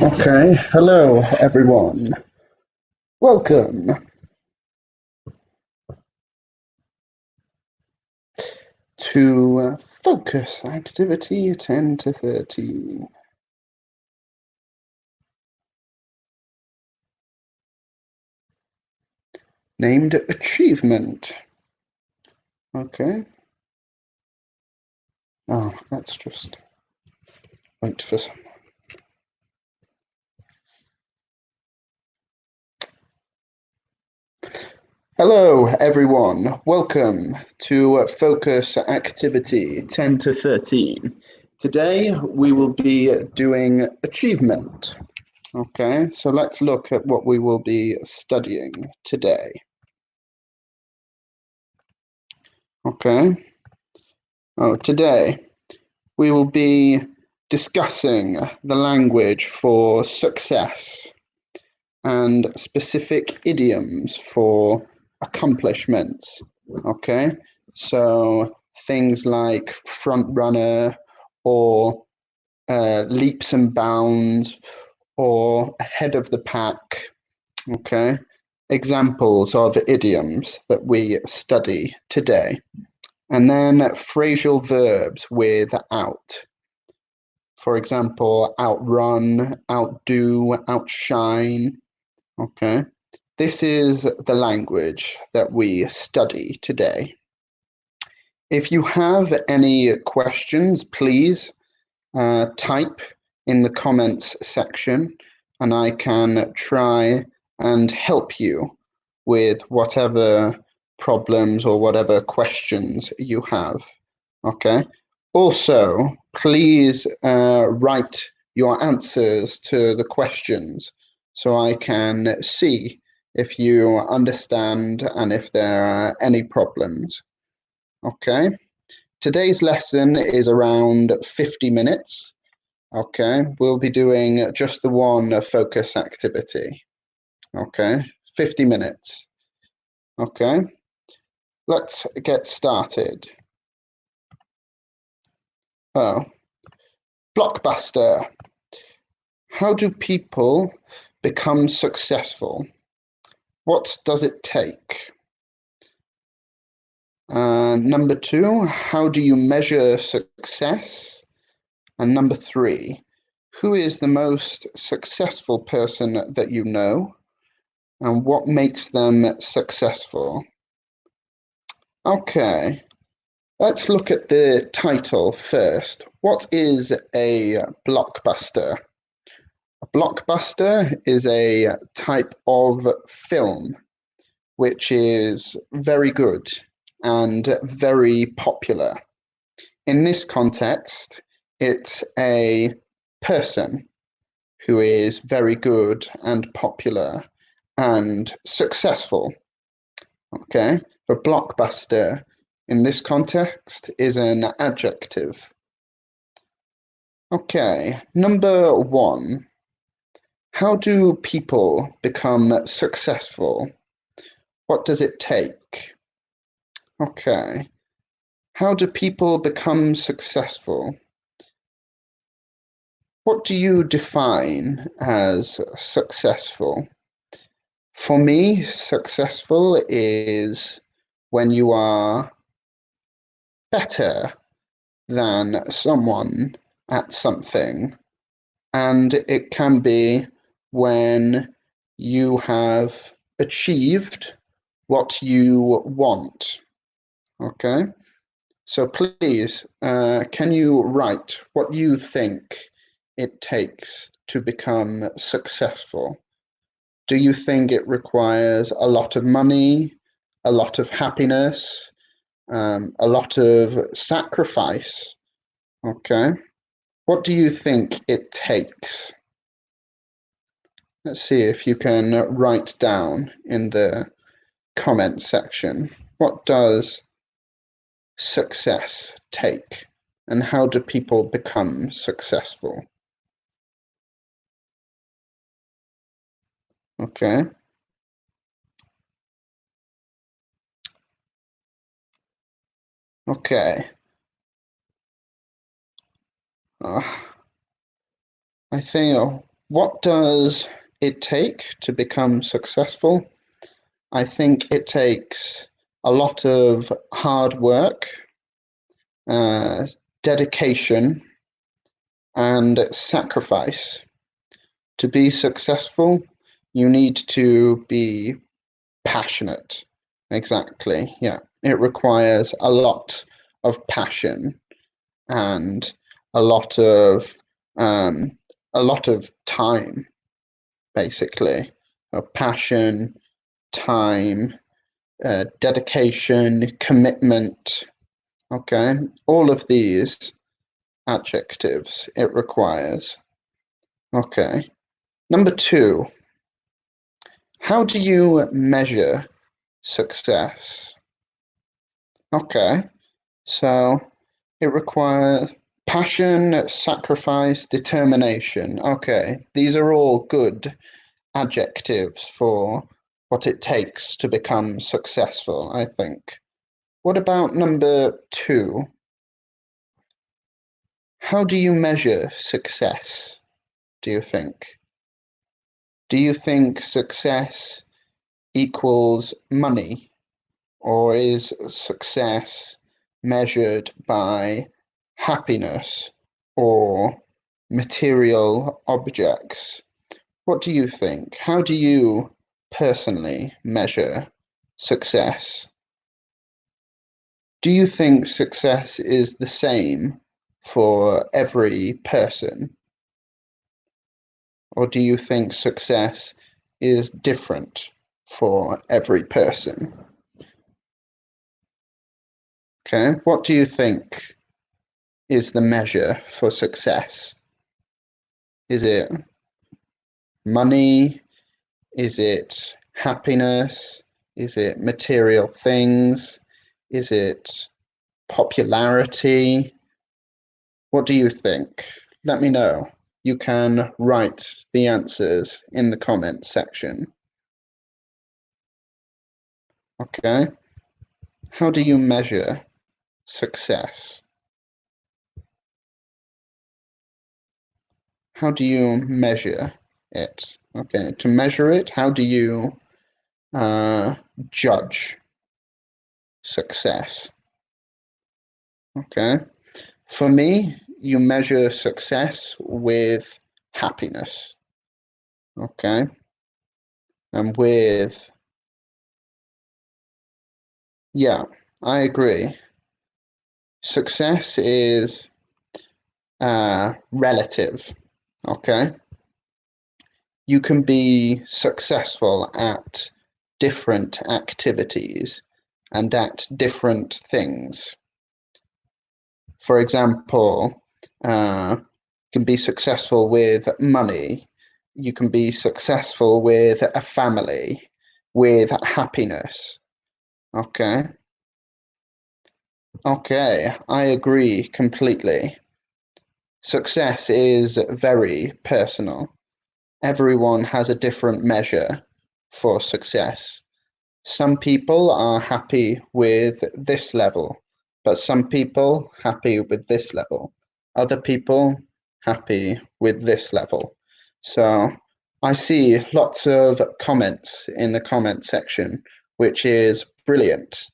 Okay, hello everyone. Welcome to Focus Activity 10 to 13. Named Achievement. Okay. Oh, let's just wait for some. Hello everyone. Welcome to Focus Activity 10 to 13. Today we will be doing Achievement. Okay, so let's look at what we will be studying today. Okay. Today we will be discussing the language for success and specific idioms for accomplishments. Okay, so things like front runner or leaps and bounds or ahead of the pack. Okay, examples of idioms that we study today. And then phrasal verbs with out. For example, outrun, outdo, outshine. Okay. This is the language that we study today. If you have any questions, please type in the comments section and I can try and help you with whatever problems or whatever questions you have. Okay. Also, please write your answers to the questions so I can see if you understand and if there are any problems. Okay. Today's lesson is around 50 minutes. Okay. We'll be doing just the one focus activity. Okay. 50 minutes. Okay. Let's get started. Oh, blockbuster. How do people become successful? What does it take? Number 2, how do you measure success? And number 3, who is the most successful person that you know? And what makes them successful? Okay, let's look at the title first. What is a blockbuster? A blockbuster is a type of film which is very good and very popular. In this context, it's a person who is very good and popular and successful. Okay, a blockbuster in this context is an adjective. Okay, number 1. How do people become successful? What does it take? Okay. How do people become successful? What do you define as successful? For me, successful is when you are better than someone at something, and it can be when you have achieved what you want. Okay, so please, can you write what you think it takes to become successful? Do you think it requires a lot of money, a lot of happiness, a lot of sacrifice? Okay, what do you think it takes? Let's see if you can write down in the comment section. What does success take? And how do people become successful? Okay. Okay. I think What does it take to become successful? I think it takes a lot of hard work, uh, dedication, and sacrifice. To be successful, you need to be passionate. Exactly. Yeah. It requires a lot of passion and a lot of um, a lot of time, basically. Passion, time, dedication, commitment. Okay, all of these adjectives it requires. Okay. Number two, how do you measure success? Okay, so it requires passion, sacrifice, determination. Okay, these are all good adjectives for what it takes to become successful, I think. What about number two? How do you measure success, do you think? Do you think success equals money, or is success measured by happiness or material objects? What do you think? How do you personally measure success? Do you think success is the same for every person? Or do you think success is different for every person? Okay, what do you think is the measure for success? Is it money? Is it happiness? Is it material things? Is it popularity? What do you think? Let me know. You can write the answers in the comments section. Okay. How do you measure success? How do you measure it? Okay. To measure it, how do you judge success? Okay. For me, you measure success with happiness. Okay. And with, yeah, I agree. Success is relative. Okay. You can be successful at different activities and at different things. For example, you can be successful with money. You can be successful with a family, with happiness. Okay. Okay, I agree completely. Success is very personal. Everyone has a different measure for success. Some people are happy with this level, but some people happy with this level. Other people happy with this level. So I see lots of comments in the comment section, which is brilliant,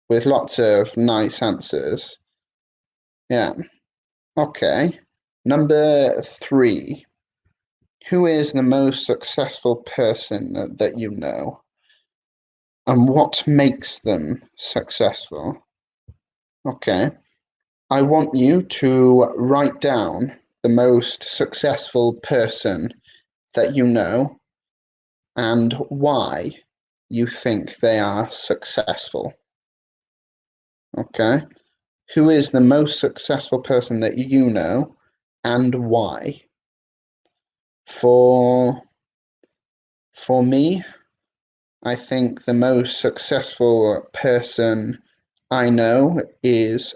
with lots of nice answers. Yeah. Okay. Number three. Who is the most successful person that you know? And what makes them successful? Okay. I want you to write down the most successful person that you know and why you think they are successful. Okay. Who is the most successful person that you know and why? For for me, I think the most successful person I know is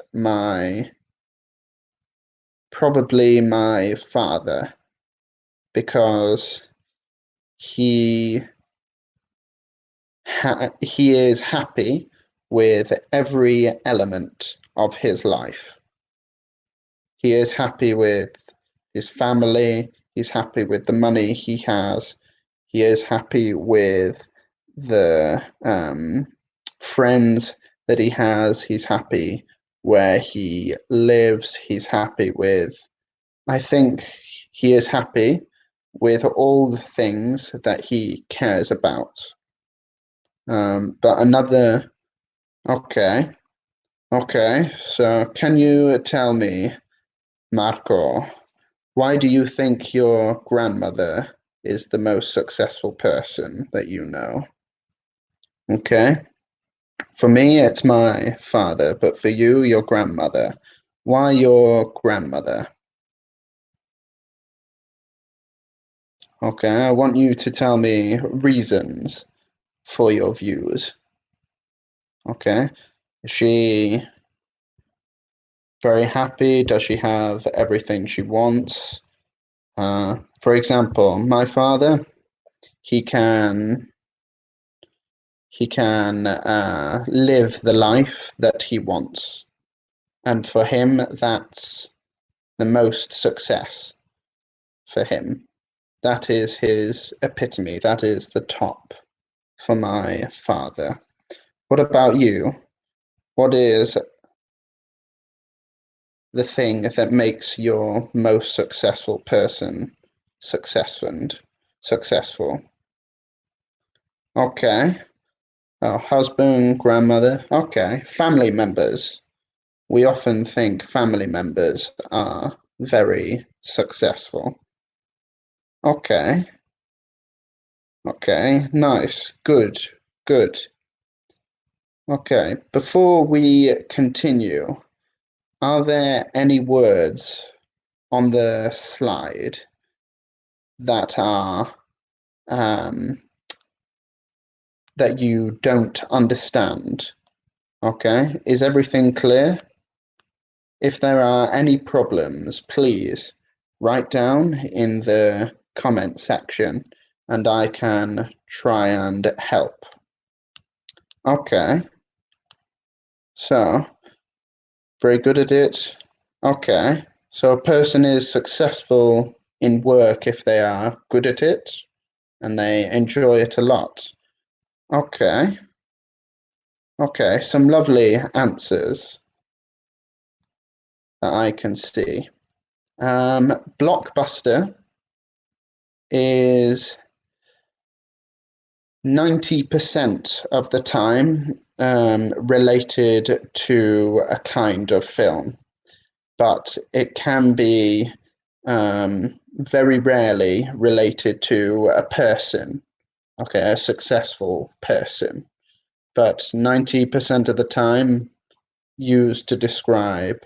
probably my father, because he he is happy with every element of his life. He is happy with his family, He's happy with the money he has. He is happy with the friends that he has. He's happy where he lives. He's happy with, I think he is happy with all the things that he cares about. But another, okay, so can you tell me, Marco, why do you think your grandmother is the most successful person that you know? Okay, for me, it's my father, but for you, your grandmother. Why your grandmother? Okay, I want you to tell me reasons for your views. Okay, is she very happy? Does she have everything she wants? For example, my father, he can live the life that he wants, and for him, that's the most success for him. That is his epitome. That is the top for my father. What about you? What is the thing that makes your most successful person successful? Okay. Oh, husband, grandmother. Okay. Family members. We often think family members are very successful. Okay. Okay. Nice. Good. Good. Okay. Before we continue, are there any words on the slide that are that you don't understand? Okay, is everything clear? If there are any problems, please write down in the comment section and I can try and help. Okay, so very good at it. Okay, so a person is successful in work if they are good at it and they enjoy it a lot. Okay. Okay, some lovely answers that I can see. Blockbuster is 90% of the time related to a kind of film, but it can be very rarely related to a person, okay, a successful person, but 90% of the time used to describe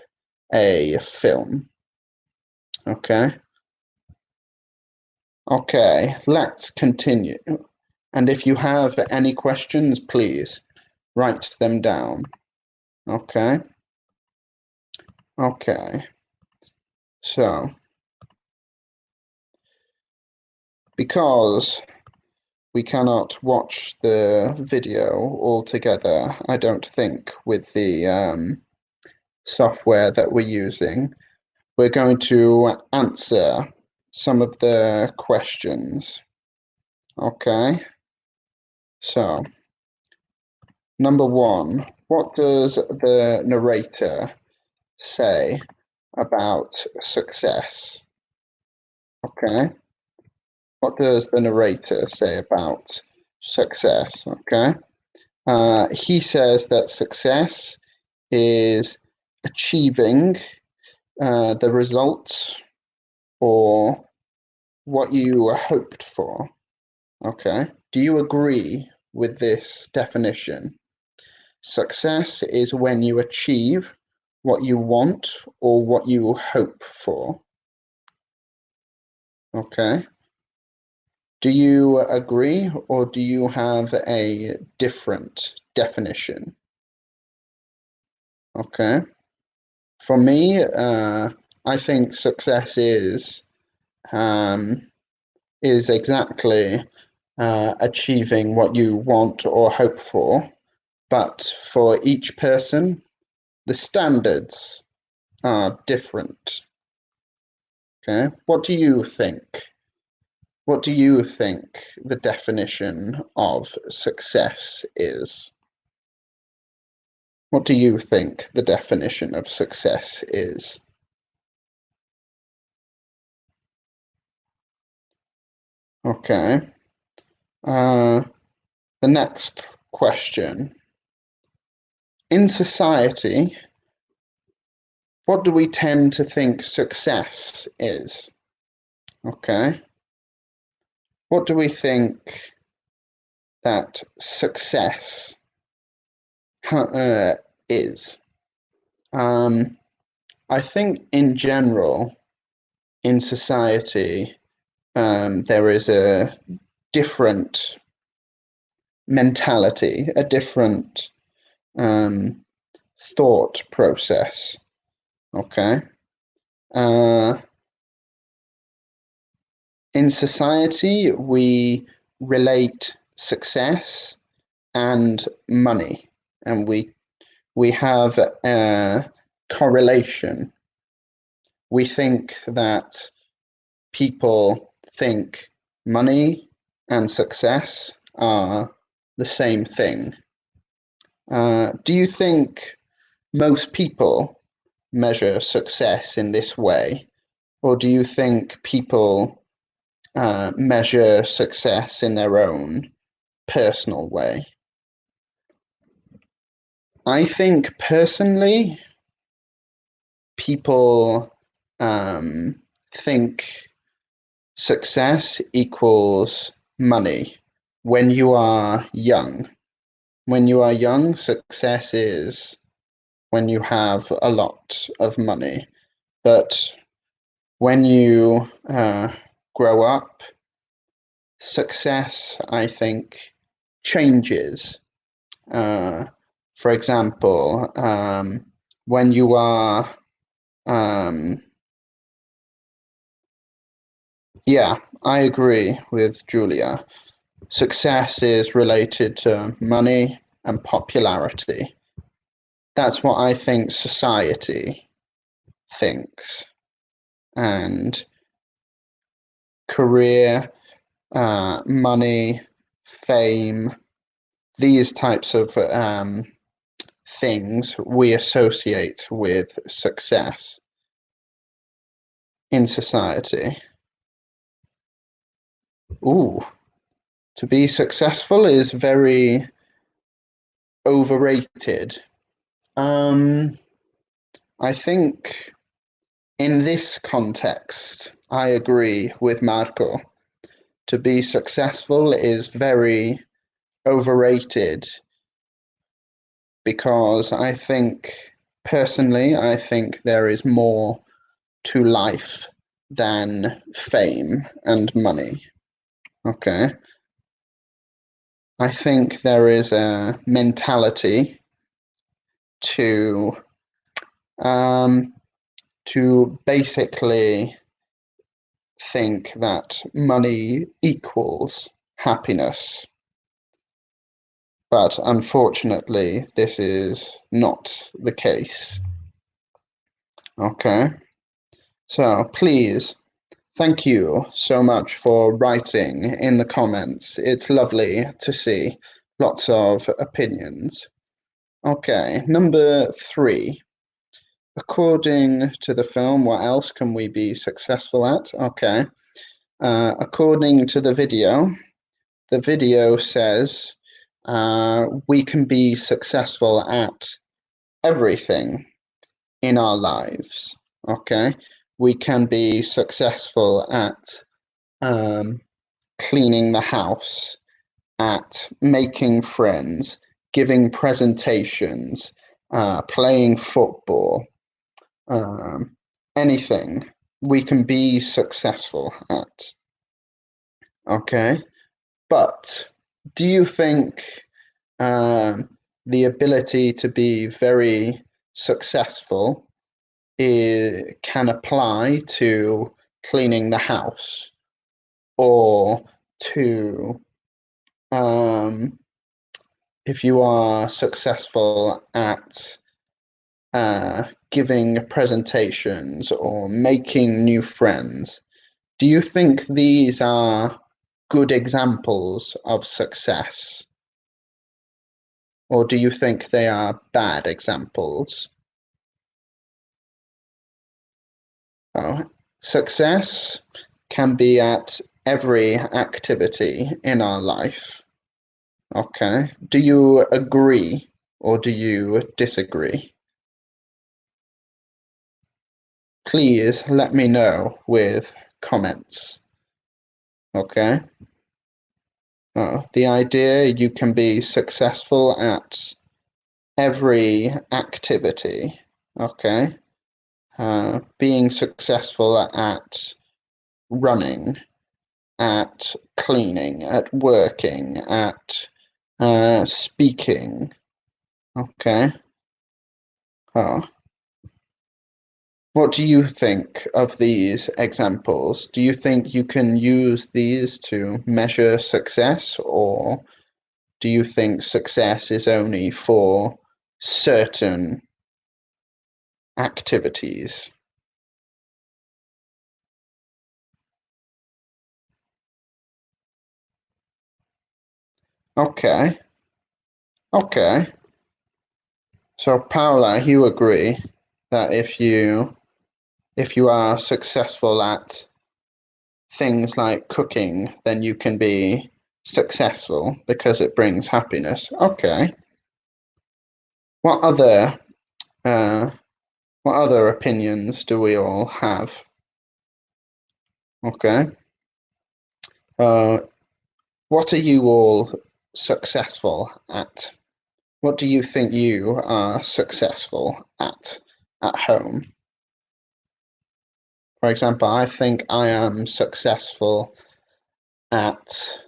a film. Okay. Okay, let's continue. And if you have any questions, please write them down. Okay. Okay. So, because we cannot watch the video all together, I don't think, with the software that we're using, we're going to answer some of the questions. Okay. So, number one, what does the narrator say about success? Okay. What does the narrator say about success? Okay. He says that success is achieving the results or what you hoped for. Okay. Do you agree with this definition? Success is when you achieve what you want or what you hope for. Okay. Do you agree or do you have a different definition? Okay. For me, I think success is exactly achieving what you want or hope for, but for each person, the standards are different. Okay, what do you think? What do you think the definition of success is? What do you think the definition of success is? Okay. The next question. In society, what do we tend to think success is? Okay. What do we think that success is? I think in general, in society, there is a different mentality, a different thought process. Okay. In society, we relate success and money, and we have a correlation. We think that people think money and success are the same thing. Do you think most people measure success in this way, or do you think people measure success in their own personal way? I think personally, people think success equals money when you are young. When you are young, success is when you have a lot of money. But when you grow up, success, I think, changes. For example, when you are, yeah, I agree with Julia. Success is related to money and popularity. That's what I think society thinks. And career, money, fame, these types of things we associate with success in society. Ooh, to be successful is very overrated. I think in this context, I agree with Marco. To be successful is very overrated because personally, I think there is more to life than fame and money. Okay. I think there is a mentality to basically think that money equals happiness. But unfortunately, this is not the case. Okay. So please, thank you so much for writing in the comments. It's lovely to see lots of opinions. Okay, number 3. According to the film, what else can we be successful at? Okay. According to the video says we can be successful at everything in our lives. Okay. We can be successful at cleaning the house, at making friends, giving presentations, playing football, anything we can be successful at. Okay. But do you think the ability to be very successful can apply to cleaning the house or to if you are successful at giving presentations or making new friends. Do you think these are good examples of success? Or do you think they are bad examples? Oh, success can be at every activity in our life. Okay. Do you agree or do you disagree? Please let me know with comments. Okay. The idea you can be successful at every activity. Okay. Being successful at running, at cleaning, at working, at speaking. Okay. Oh. What do you think of these examples? Do you think you can use these to measure success, or do you think success is only for certain activities? Okay. Okay. So Paula, you agree that if you are successful at things like cooking, then you can be successful because it brings happiness. Okay. What other uh, what other opinions do we all have? Okay. Uh, what are you all successful at? What do you think you are successful at home? For example, I think I am successful at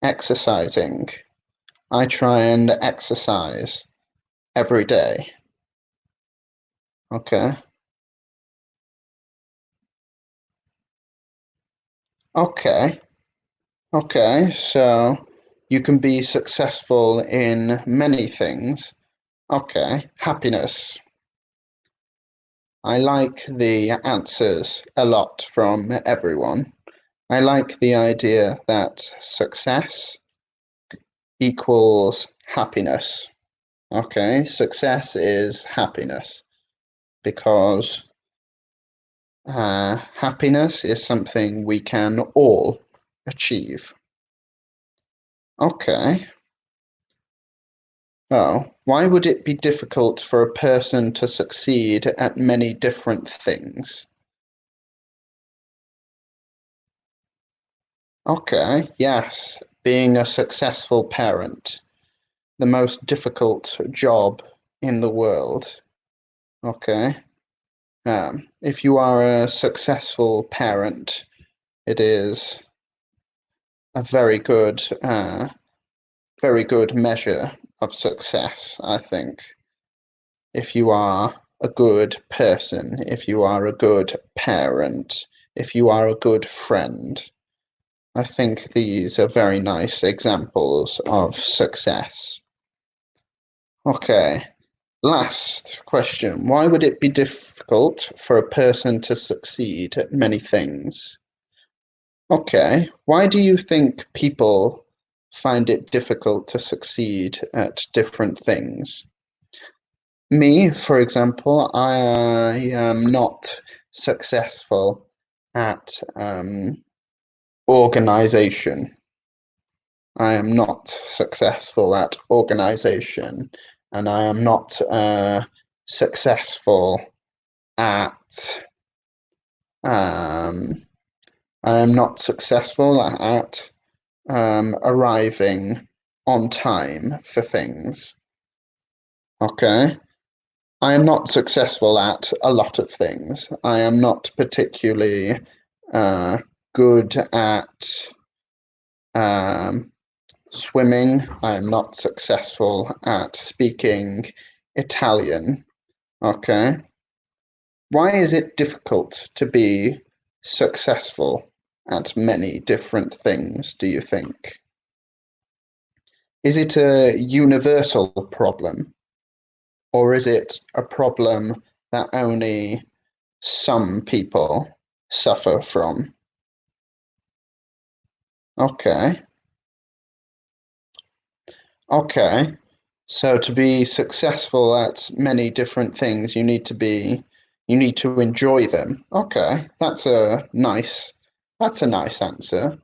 exercising. I try and exercise every day. Okay. Okay. Okay. So you can be successful in many things. Okay. Happiness. I like the answers a lot from everyone. I like the idea that success equals happiness. Okay. Success is happiness because happiness is something we can all achieve. Okay. Oh, why would it be difficult for a person to succeed at many different things? Okay, yes, being a successful parent, the most difficult job in the world. Okay. If you are a successful parent, it is a very good measure of success, I think. If you are a good person, if you are a good parent, if you are a good friend. I think these are very nice examples of success. Okay, last question. Why would it be difficult for a person to succeed at many things? Okay, why do you think people find it difficult to succeed at different things? Me, for example, I am not successful at organization. I am not successful at organization, and I am not successful at um, I am not successful at arriving on time for things. Okay. I am not successful at a lot of things. I am not particularly uh, good at um, swimming. I am not successful at speaking Italian. Okay. Why is it difficult to be successful at many different things, do you think? Is it a universal problem? Or is it a problem that only some people suffer from? Okay. Okay. So to be successful at many different things, you need to enjoy them. Okay. That's a nice answer.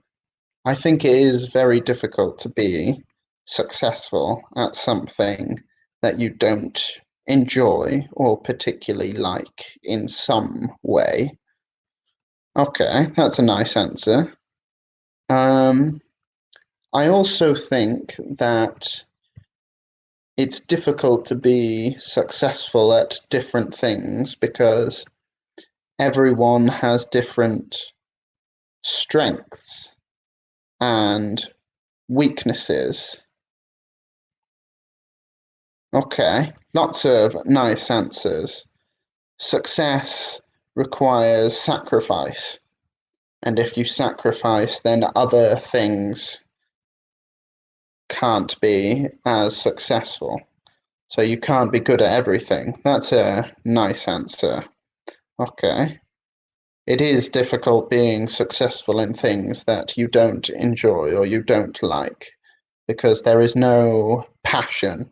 I think it is very difficult to be successful at something that you don't enjoy or particularly like in some way. Okay, that's a nice answer. Um, I also think that it's difficult to be successful at different things because everyone has different strengths and weaknesses. Okay, lots of nice answers. Success requires sacrifice, and if you sacrifice, then other things can't be as successful. So you can't be good at everything. That's a nice answer. Okay. It is difficult being successful in things that you don't enjoy or you don't like because there is no passion.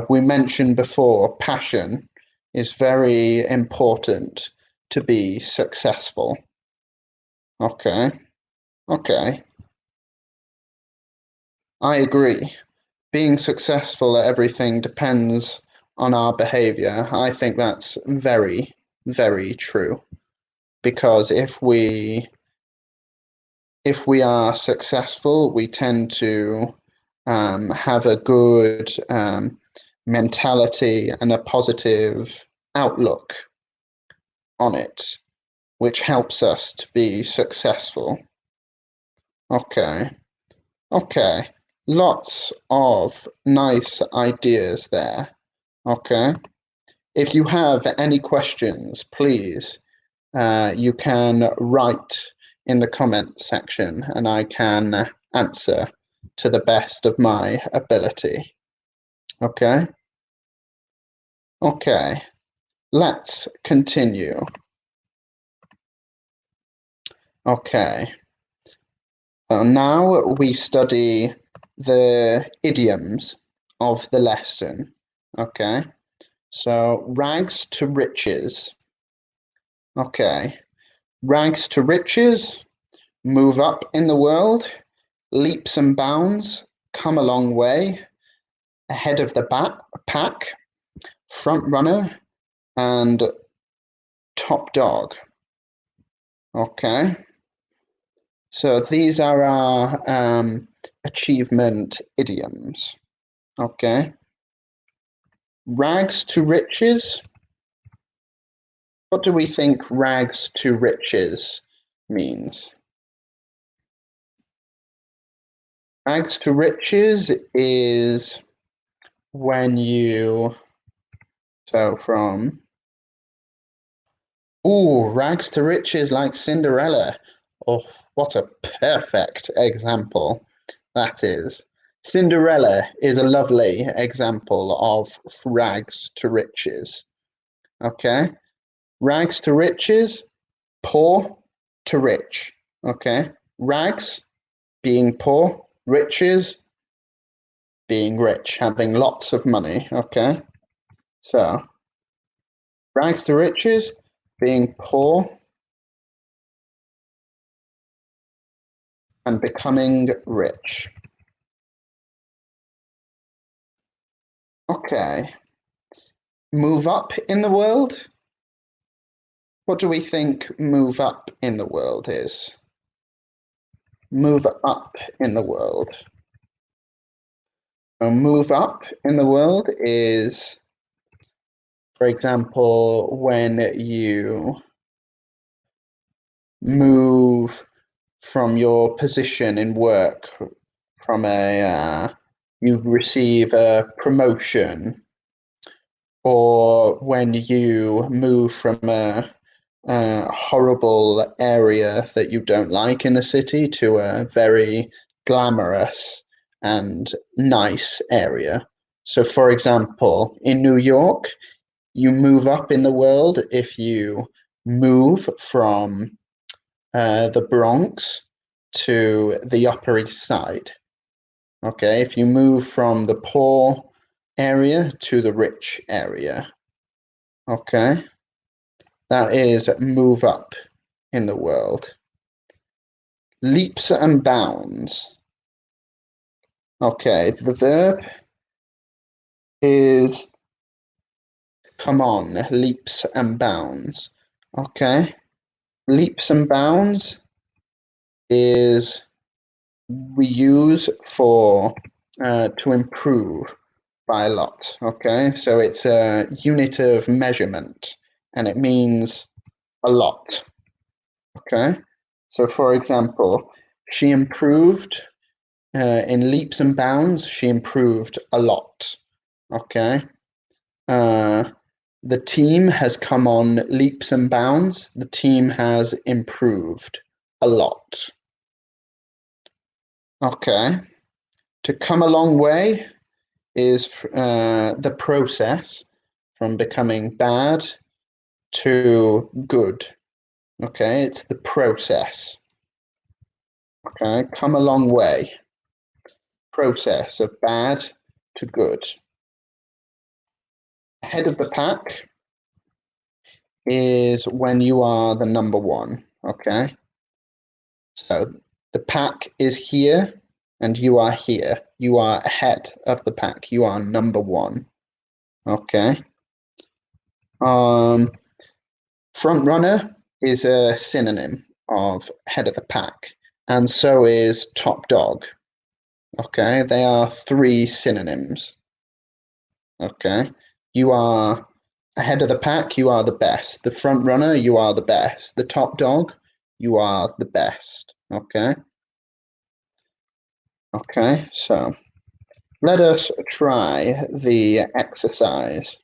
We mentioned before, passion is very important to be successful. Okay, okay. I agree. Being successful at everything depends on our behavior. I think that's very, very true. Because if we are successful, we tend to have a good mentality and a positive outlook on it, which helps us to be successful. Okay, okay. Lots of nice ideas there. Okay. If you have any questions, please, you can write in the comment section and I can answer to the best of my ability. Okay? Okay. Let's continue. Okay. Now we study the idioms of the lesson. Okay. So rags to riches. Okay. Rags to riches, move up in the world, leaps and bounds, come a long way, ahead of the pack, front runner, and top dog. Okay. So these are our achievement idioms. Okay. Rags to riches. What do we think rags to riches means? Rags to riches is when you, so from, rags to riches like Cinderella. Oh, what a perfect example that is. Cinderella is a lovely example of rags to riches. Okay. Rags to riches, poor to rich. Okay. Rags being poor, riches being rich, having lots of money. Okay. So rags to riches, being poor and becoming rich. Okay. Move up in the world. What do we think move up in the world is? Move up in the world. So move up in the world is, for example, when you move from your position in work, from you receive a promotion, or when you move from a horrible area that you don't like in the city to a very glamorous and nice area. So, for example, in New York, you move up in the world if you move from the Bronx to the Upper East Side. Okay, if you move from the poor area to the rich area. Okay, that is move up in the world. Leaps and bounds. Okay, the verb is come on, leaps and bounds. Okay, leaps and bounds is we use for to improve by a lot. Okay, so it's a unit of measurement and it means a lot. Okay, so for example, she improved in leaps and bounds, she improved a lot. Okay, the team has come on leaps and bounds, the team has improved a lot. Okay, to come a long way is the process from becoming bad to good. Okay, it's the process. Okay, come a long way. Process of bad to good. Head of the pack is when you are the number one. Okay, so the pack is here and you are here. You are ahead of the pack. You are number one. Okay. Front runner is a synonym of head of the pack, and so is top dog. Okay, they are three synonyms. Okay, you are ahead of the pack, you are the best. The front runner, you are the best. The top dog, you are the best. Okay. Okay, so let us try the exercise.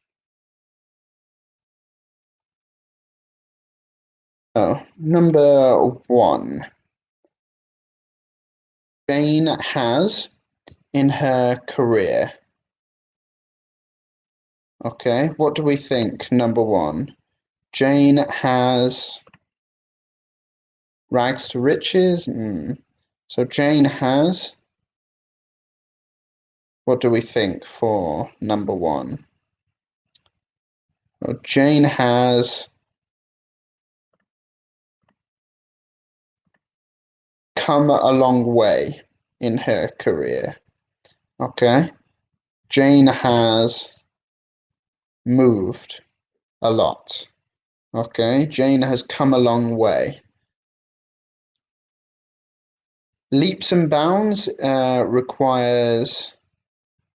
So, number 1. Jane has in her career. Okay, what do we think? Number 1. Jane has rags to riches. So Jane has. What do we think for number 1? Well, Jane has come a long way in her career. Okay. Jane has moved a lot. Okay. Jane has come a long way. Leaps and bounds requires.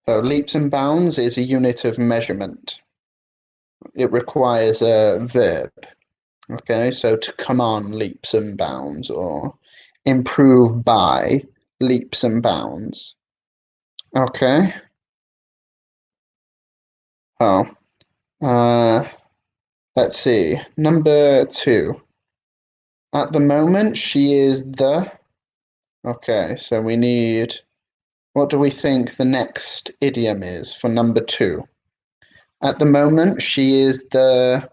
So leaps and bounds is a unit of measurement. It requires a verb. Okay, so to come on leaps and bounds or improve by leaps and bounds. Okay. Oh, let's see. Number 2. At the moment, she is the. Okay, so we need. What do we think the next idiom is for number 2? At the moment, she is the.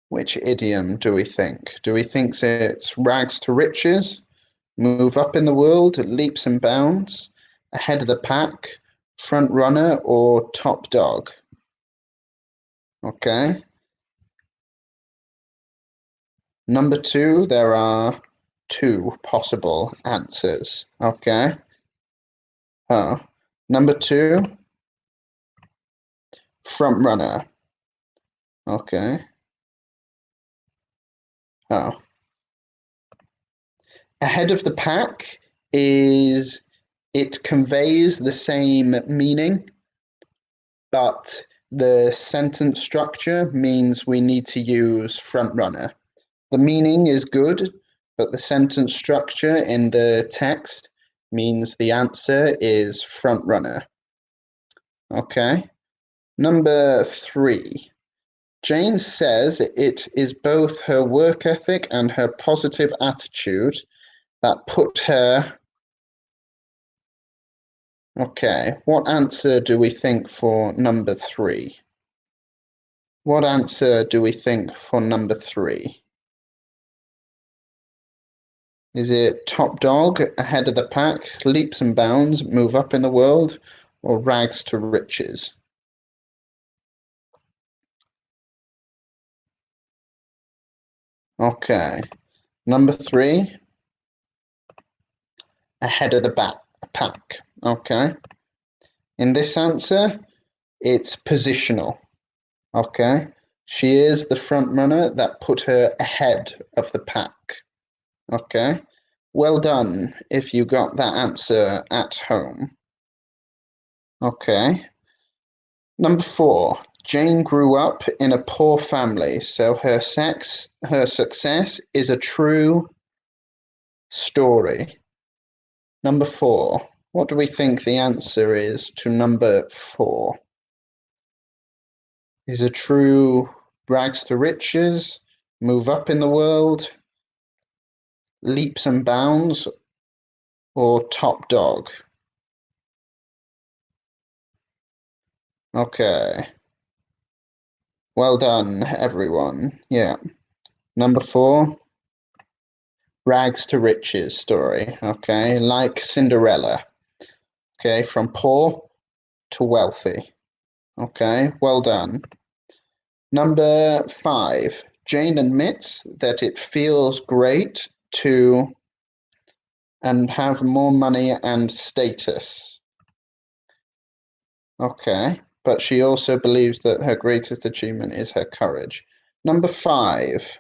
Which idiom do we think? Do we think it's rags to riches, move up in the world, leaps and bounds, ahead of the pack, front runner, or top dog? Okay. Number 2, there are 2 possible answers. Okay. Number 2, front runner. Okay. Ahead of the pack is it conveys the same meaning, but the sentence structure means we need to use front runner. The meaning is good, but the sentence structure in the text means the answer is front runner. Okay. Number 3. Jane says it is both her work ethic and her positive attitude that put her... Okay, what answer do we think for number 3? What answer do we think for number 3? Is it top dog, ahead of the pack, leaps and bounds, move up in the world, or rags to riches? Okay, number 3, ahead of the pack. Okay, in this answer, it's positional. Okay, she is the front runner that put her ahead of the pack. Okay, well done if you got that answer at home. Okay, number 4, Jane grew up in a poor family, so her success is a true story. Number 4, what do we think the answer is to number 4? Is a true rags to riches, move up in the world, leaps and bounds, or top dog? Okay. Well done, everyone. Yeah. Number 4, rags to riches story. Okay. Like Cinderella. Okay. From poor to wealthy. Okay. Well done. Number 5, Jane admits that it feels great to and have more money and status. Okay. But she also believes that her greatest achievement is her courage. Number 5.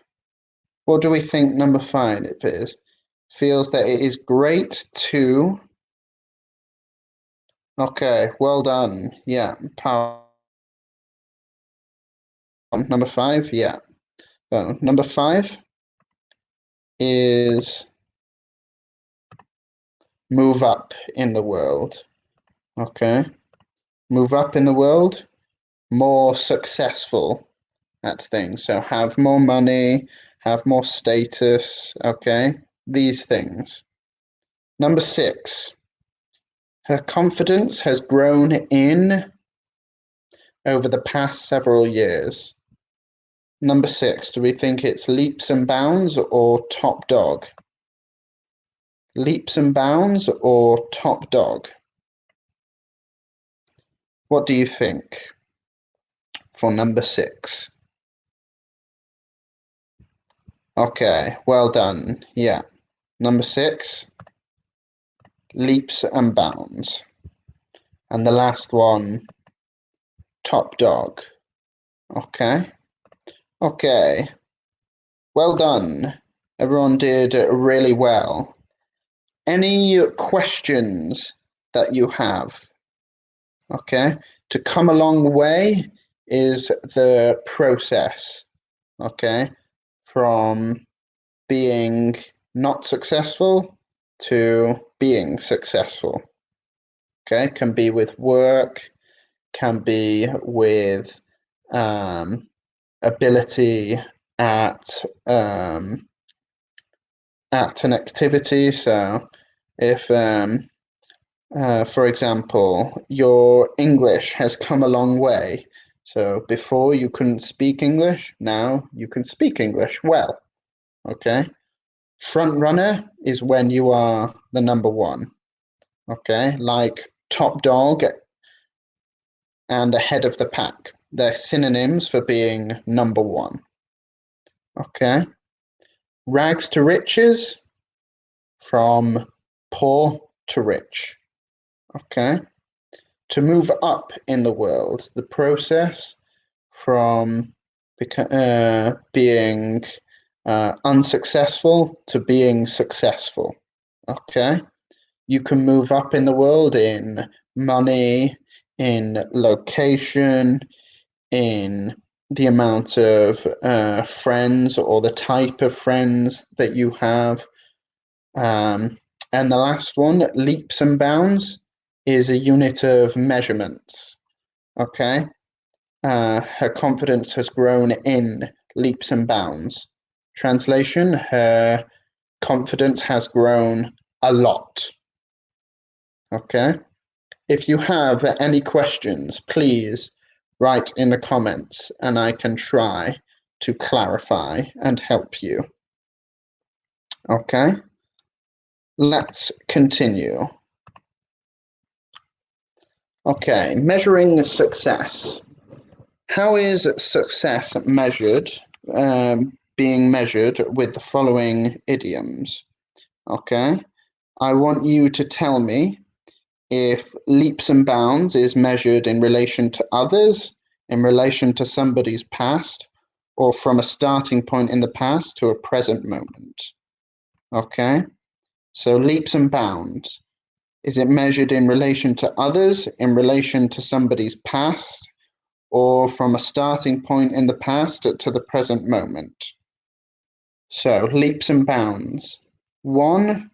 What do we think number 5 is? Feels that it is great to... Okay, well done. Yeah, power. Number 5, yeah. Number 5 is move up in the world. Okay. Move up in the world, more successful at things. So have more money, have more status. Okay. These things. Number 6, her confidence has grown in over the past several years. Number 6, do we think it's leaps and bounds or top dog? Leaps and bounds or top dog? What do you think for number 6? Okay, well done. Yeah. Number 6, leaps and bounds. And the last one, top dog. Okay. Okay. Well done. Everyone did really well. Any questions that you have? Okay. To come a long way is the process. Okay. From being not successful to being successful. Okay. Can be with work, can be with ability at an activity. So if for example, your English has come a long way. So before you couldn't speak English, now you can speak English well. Okay. Front runner is when you are the number 1. Okay. Like top dog and ahead of the pack. They're synonyms for being number 1. Okay. Rags to riches, from poor to rich. Okay. To move up in the world, the process from being unsuccessful to being successful. Okay. You can move up in the world in money, in location, in the amount of friends or the type of friends that you have. And the last one, leaps and bounds, is a unit of measurements. Okay. Her confidence has grown in leaps and bounds. Translation, her confidence has grown a lot. Okay? If you have any questions, please write in the comments and I can try to clarify and help you. Okay? Let's continue. Okay, measuring success. How is success measured? Being measured with the following idioms. Okay, I want you to tell me if leaps and bounds is measured in relation to others, in relation to somebody's past, or from a starting point in the past to a present moment. Okay, so leaps and bounds. Is it measured in relation to others, in relation to somebody's past, or from a starting point in the past to the present moment? So, leaps and bounds. 1,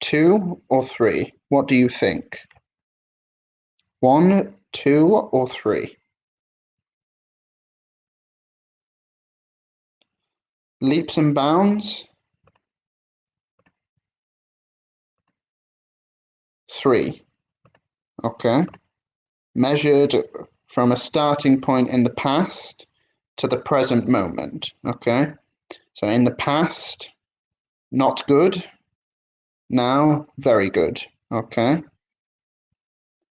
2, or 3? What do you think? 1, 2, or 3? Leaps and bounds. 3. Okay. Measured from a starting point in the past to the present moment. Okay. So in the past, not good. Now, very good. Okay.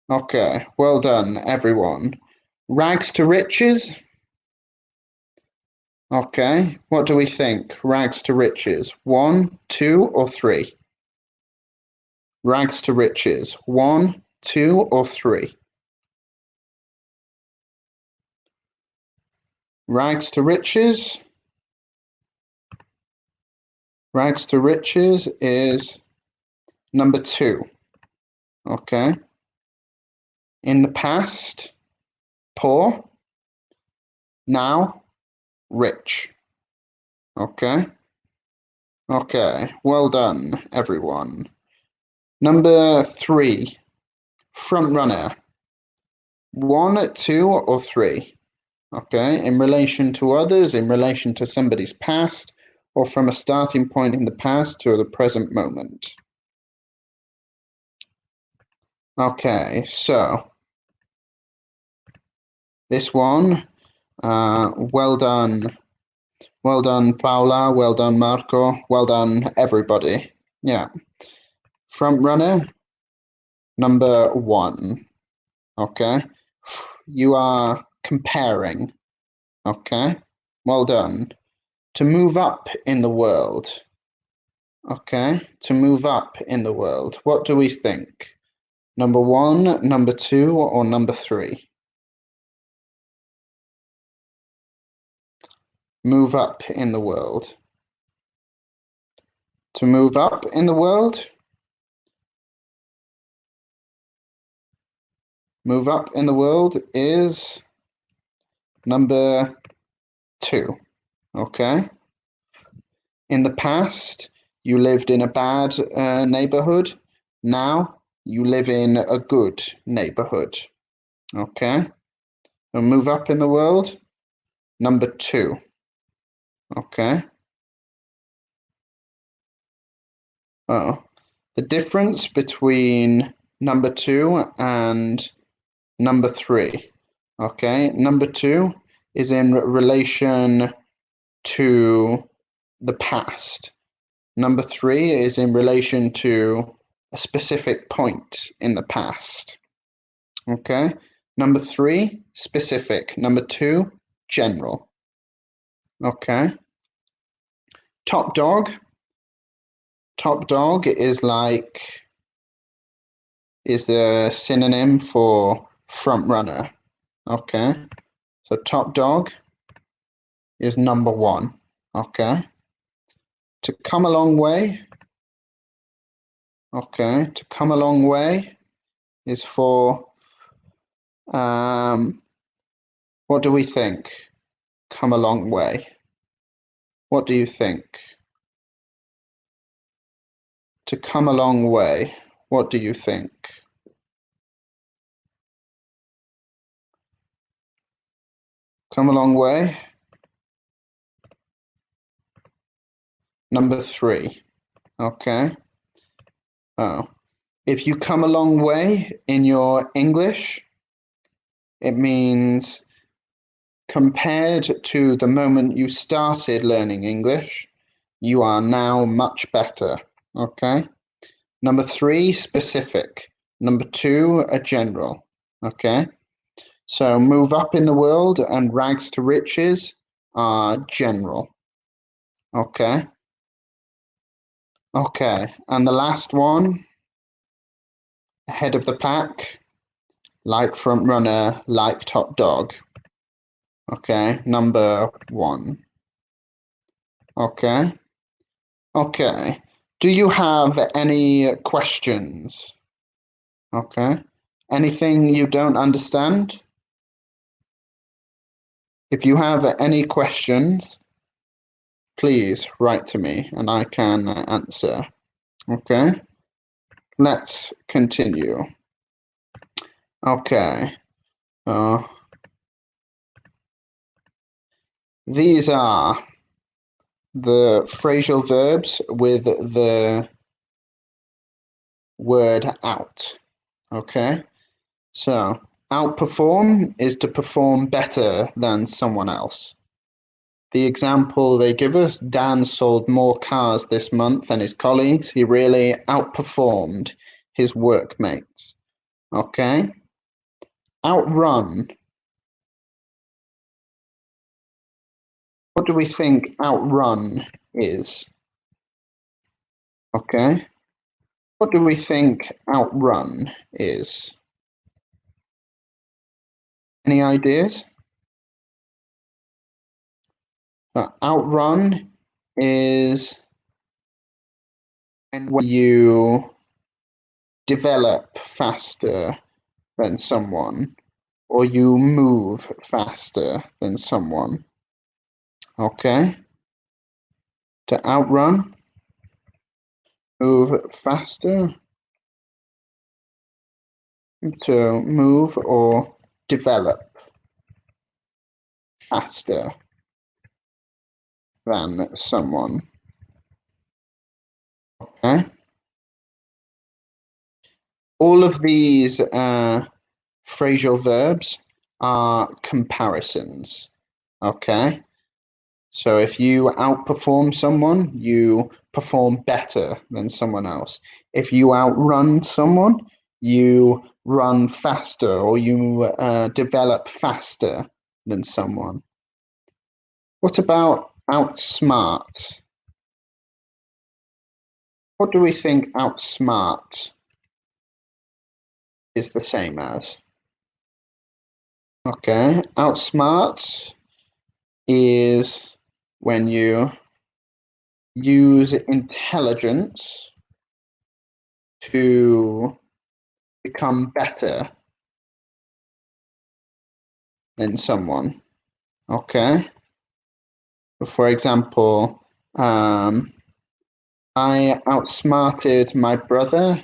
Okay. Well done, everyone. Rags to riches. Okay. What do we think? Rags to riches. 1, 2, or 3? Rags to riches. 1, 2, or 3? Rags to riches. Rags to riches is number 2. Okay. In the past, poor. Now, rich. Okay. Okay. Well done, everyone. Number 3, front runner. 1, 2, or 3? Okay. In relation to others, in relation to somebody's past, or from a starting point in the past to the present moment. Okay, so this one, well done. Well done, Paula. Well done, Marco. Well done, everybody. Yeah. Front runner, number 1. Okay. You are comparing. Okay. Well done. To move up in the world. Okay. To move up in the world. What do we think? Number 1, number 2, or number 3? Move up in the world. To move up in the world. Move up in the world is number 2. Okay. In the past, you lived in a bad neighborhood. Now you live in a good neighborhood. Okay. And move up in the world. Number 2. Okay. Oh, the difference between number 2 and number 3. Okay. Number 2 is in relation to the past. Number 3 is in relation to a specific point in the past. Okay. Number 3, specific. Number 2, general. Okay. Top dog. Top dog is the synonym for front runner. Okay. So top dog is number 1. Okay. To come a long way. Okay. To come a long way is for, what do we think? Come a long way. What do you think? To come a long way. What do you think? Come a long way. Number 3. Okay. Oh. If you come a long way in your English, it means compared to the moment you started learning English, you are now much better. Okay. Number 3, specific. Number 2, a general. Okay. So move up in the world and rags to riches are general. Okay. Okay. And the last one, head of the pack, like front runner, like top dog. Okay. Number 1. Okay. Okay. Do you have any questions? Okay. Anything you don't understand? If you have any questions, please write to me and I can answer. Okay. Let's continue. Okay. These are the phrasal verbs with the word out. Okay. So outperform is to perform better than someone else. The example they give us, Dan sold more cars this month than his colleagues. He really outperformed his workmates. Okay. Outrun. What do we think outrun is? Okay. What do we think outrun is? Any ideas? Outrun is when you develop faster than someone or you move faster than someone. Okay. To outrun, move faster, to move or develop faster than someone. Okay. All of these phrasal verbs are comparisons. Okay. So if you outperform someone, you perform better than someone else. If you outrun someone, you run faster or you develop faster than someone. What about outsmart? What do we think outsmart is the same as? Okay, outsmart is when you use intelligence to become better than someone. Okay. For example, I outsmarted my brother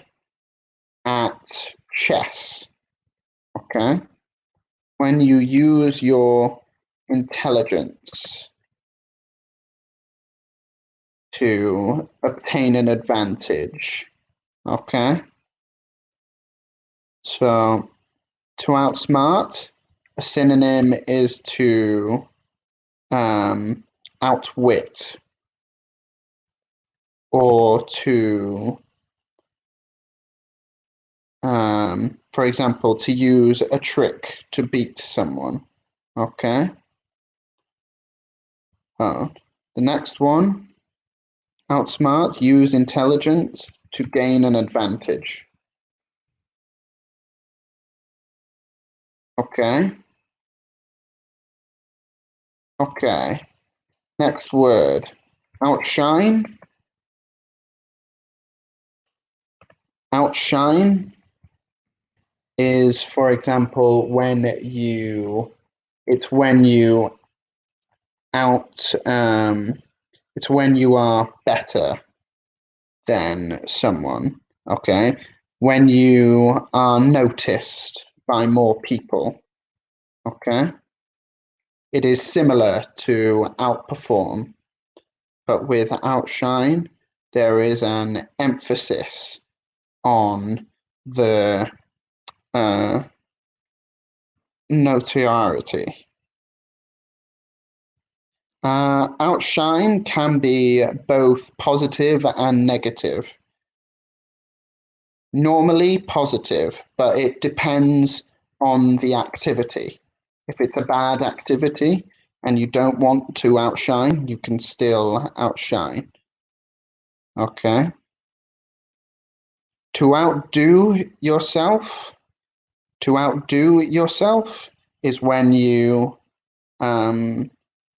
at chess. Okay. When you use your intelligence to obtain an advantage. Okay. So to outsmart, a synonym is to outwit or to for example, to use a trick to beat someone. Okay. The next one, outsmart, use intelligence to gain an advantage. Okay. Okay. Next word, outshine. Outshine is, for example, it's when you it's when you are better than someone. Okay. When you are noticed by more people. Okay. It is similar to outperform, but with outshine, there is an emphasis on the notoriety. Outshine can be both positive and negative. Normally positive, but it depends on the activity. If it's a bad activity and you don't want to outshine, you can still outshine. Okay. To outdo yourself is when you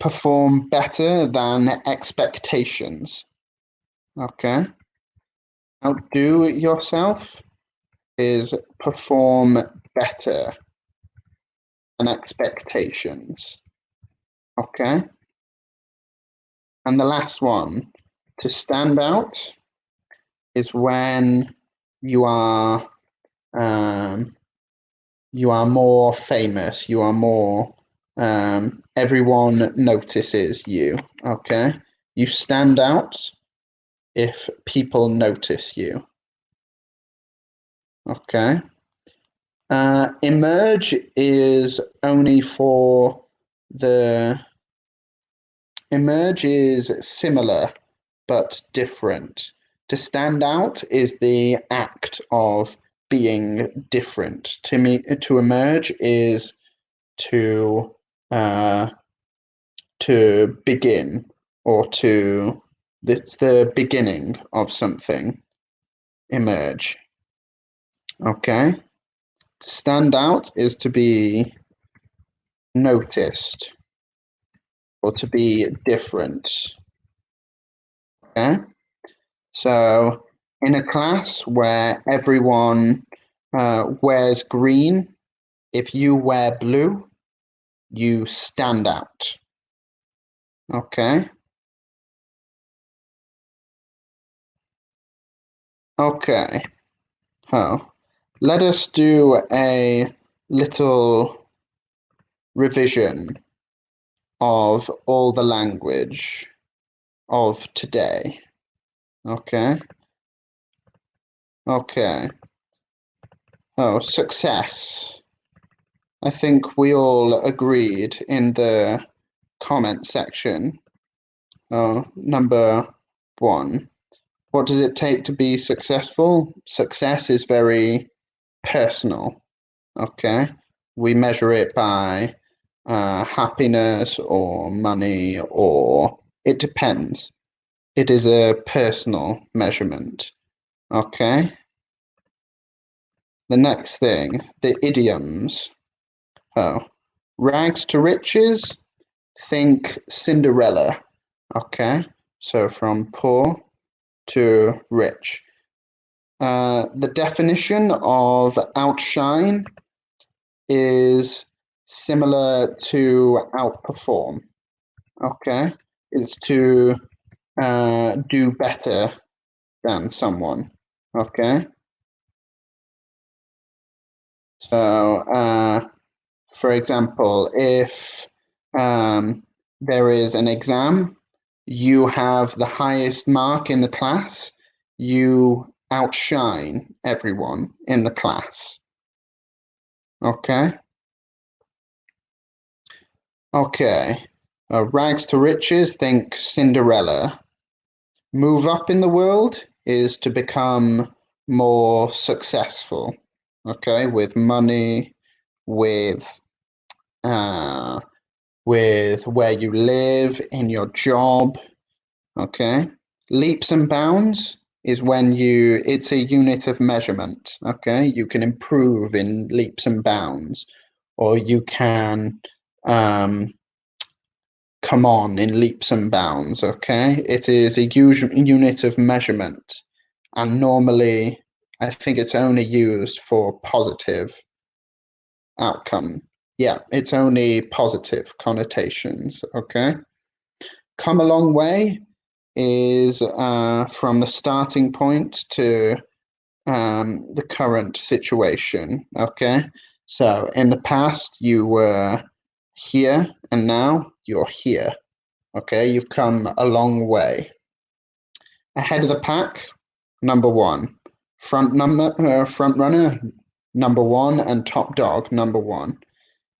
perform better than expectations. Okay. Outdo yourself is perform better than expectations. Okay. And the last one, to stand out, is when you are more famous. You are more everyone notices you. Okay. You stand out if people notice you. Okay. Emerge is only for emerge is similar but different. To stand out is the act of being different. To emerge is to begin, or it's the beginning of something. Emerge. Okay. To stand out is to be noticed or to be different. Okay. So in a class where everyone wears green, if you wear blue, you stand out. Okay. Okay. Oh, let us do a little revision of all the language of today. Okay. Okay. Oh, success. I think we all agreed in the comment section. Oh, number 1. What does it take to be successful? Success is very personal. Okay. We measure it by happiness or money, or it depends. It is a personal measurement. Okay. The next thing, the idioms. Oh, rags to riches, think Cinderella. Okay. So from poor to rich. The definition of outshine is similar to outperform. Okay. It's to do better than someone. Okay. So, for example, if there is an exam, you have the highest mark in the class, you outshine everyone in the class. Okay. Okay. Rags to riches, think Cinderella. Move up in the world is to become more successful. Okay, with money, with where you live, in your job. Okay. Leaps and bounds is when it's a unit of measurement. Okay. You can improve in leaps and bounds, or you can come on in leaps and bounds. Okay. It is a unit of measurement. And normally, I think it's only used for positive outcome. Yeah, it's only positive connotations. Okay. Come a long way is from the starting point to the current situation. Okay. So in the past, you were here and now you're here. Okay. You've come a long way. Ahead of the pack, number one. Front runner, number one, and top dog, number one.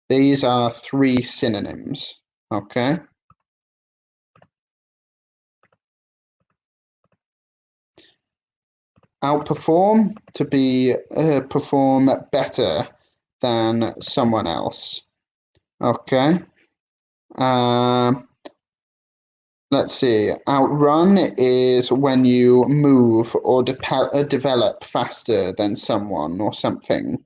These are three synonyms, okay? Outperform, to be perform better than someone else, okay? Let's see. Outrun is when you move or develop faster than someone or something.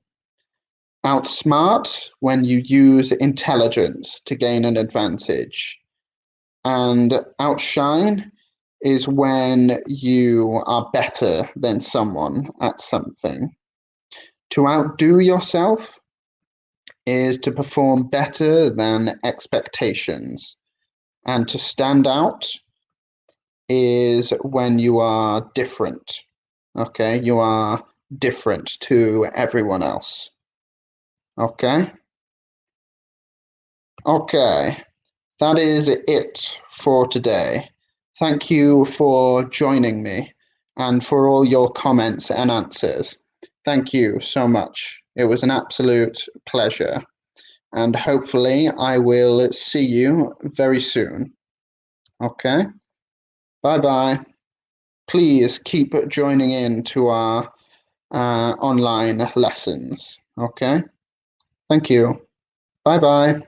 Outsmart, when you use intelligence to gain an advantage. And outshine is when you are better than someone at something. To outdo yourself is to perform better than expectations. And to stand out is when you are different. Okay, you are different to everyone else. Okay? Okay, that is it for today. Thank you for joining me and for all your comments and answers. Thank you so much. It was an absolute pleasure. And hopefully, I will see you very soon. Okay? Bye bye. Please keep joining in to our online lessons. Okay? Thank you. Bye bye.